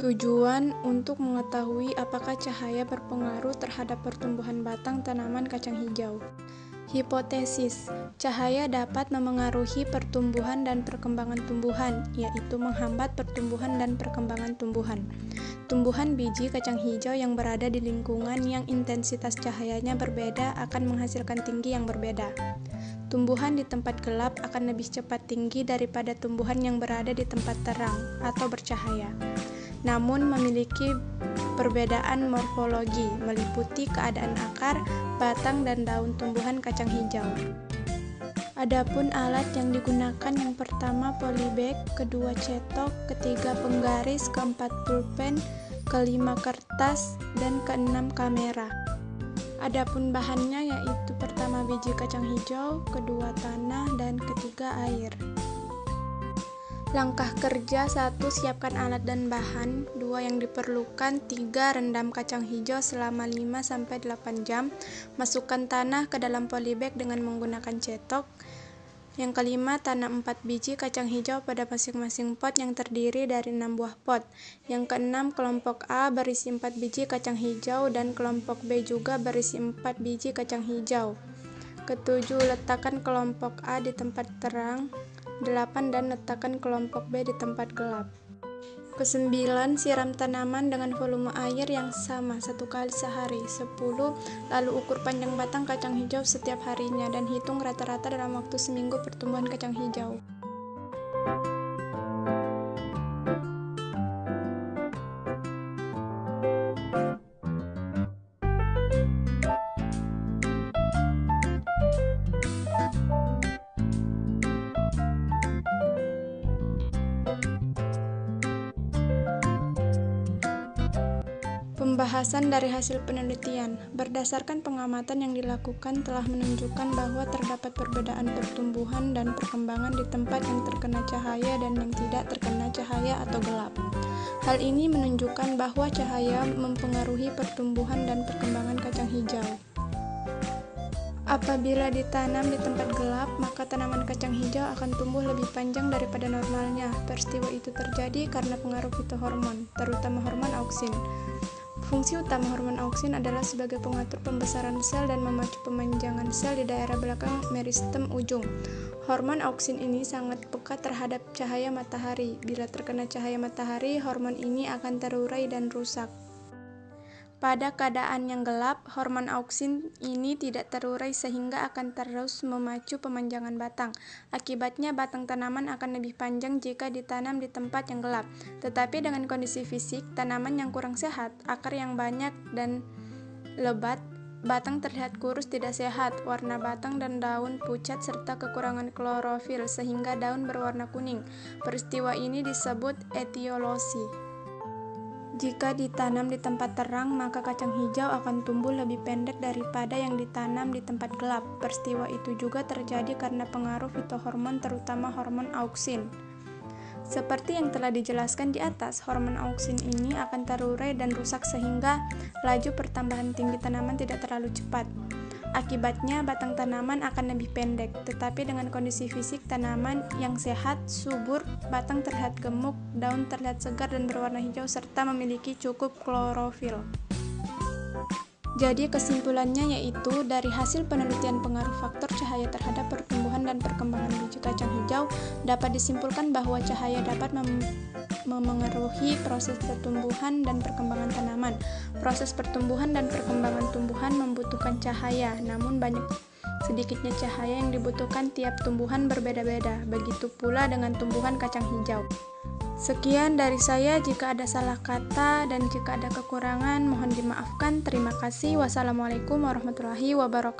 Tujuan untuk mengetahui apakah cahaya berpengaruh terhadap pertumbuhan batang tanaman kacang hijau. Hipotesis, cahaya dapat memengaruhi pertumbuhan dan perkembangan tumbuhan, yaitu menghambat pertumbuhan dan perkembangan tumbuhan. Tumbuhan biji kacang hijau yang berada di lingkungan yang intensitas cahayanya berbeda akan menghasilkan tinggi yang berbeda. Tumbuhan di tempat gelap akan lebih cepat tinggi daripada tumbuhan yang berada di tempat terang atau bercahaya, namun memiliki perbedaan morfologi, meliputi keadaan akar, batang, dan daun tumbuhan kacang hijau. Adapun alat yang digunakan, yang pertama polybag, kedua cetok, ketiga penggaris, keempat pulpen, kelima kertas, dan keenam kamera. Adapun bahannya yaitu pertama biji kacang hijau, kedua tanah, dan ketiga air. Langkah kerja: 1. Siapkan alat dan bahan. 2. Yang diperlukan: 3. Rendam kacang hijau selama 5-8 jam. Masukkan tanah ke dalam polybag dengan menggunakan cetok. Yang kelima, tanam 4 biji kacang hijau pada masing-masing pot yang terdiri dari 6 buah pot. Yang keenam, kelompok A berisi 4 biji kacang hijau dan kelompok B juga berisi 4 biji kacang hijau. Ketujuh, letakkan kelompok A di tempat terang. 8. Dan letakkan kelompok B di tempat gelap. Kesembilan, siram tanaman dengan volume air yang sama 1 kali sehari. 10. Lalu ukur panjang batang kacang hijau setiap harinya dan hitung rata-rata dalam waktu seminggu pertumbuhan kacang hijau. Pembahasan dari hasil penelitian. Berdasarkan pengamatan yang dilakukan telah menunjukkan bahwa terdapat perbedaan pertumbuhan dan perkembangan di tempat yang terkena cahaya dan yang tidak terkena cahaya atau gelap. Hal ini menunjukkan bahwa cahaya mempengaruhi pertumbuhan dan perkembangan kacang hijau. Apabila ditanam di tempat gelap, maka tanaman kacang hijau akan tumbuh lebih panjang daripada normalnya. Peristiwa itu terjadi karena pengaruh fitohormon, terutama hormon auksin. Fungsi utama hormon auksin adalah sebagai pengatur pembesaran sel dan memacu pemanjangan sel di daerah belakang meristem ujung. Hormon auksin ini sangat peka terhadap cahaya matahari. Bila terkena cahaya matahari, hormon ini akan terurai dan rusak. Pada keadaan yang gelap, hormon auksin ini tidak terurai sehingga akan terus memacu pemanjangan batang. Akibatnya, batang tanaman akan lebih panjang jika ditanam di tempat yang gelap. Tetapi dengan kondisi fisik tanaman yang kurang sehat, akar yang banyak dan lebat, batang terlihat kurus tidak sehat, warna batang dan daun pucat serta kekurangan klorofil sehingga daun berwarna kuning. Peristiwa ini disebut etiolosi. Jika ditanam di tempat terang, maka kacang hijau akan tumbuh lebih pendek daripada yang ditanam di tempat gelap. Peristiwa itu juga terjadi karena pengaruh fitohormon, terutama hormon auksin. Seperti yang telah dijelaskan di atas, hormon auksin ini akan terurai dan rusak sehingga laju pertambahan tinggi tanaman tidak terlalu cepat. Akibatnya, batang tanaman akan lebih pendek, tetapi dengan kondisi fisik tanaman yang sehat, subur, batang terlihat gemuk, daun terlihat segar dan berwarna hijau, serta memiliki cukup klorofil. Jadi kesimpulannya yaitu, dari hasil penelitian pengaruh faktor cahaya terhadap pertumbuhan dan perkembangan biji kacang hijau, dapat disimpulkan bahwa cahaya dapat memengaruhi proses pertumbuhan dan perkembangan tanaman. Proses pertumbuhan dan perkembangan tumbuhan membutuhkan cahaya, namun sedikitnya cahaya yang dibutuhkan tiap tumbuhan berbeda-beda. Begitu pula dengan tumbuhan kacang hijau. Sekian dari saya. Jika ada salah kata dan jika ada kekurangan, mohon dimaafkan. Terima kasih. Wassalamualaikum warahmatullahi wabarakatuh.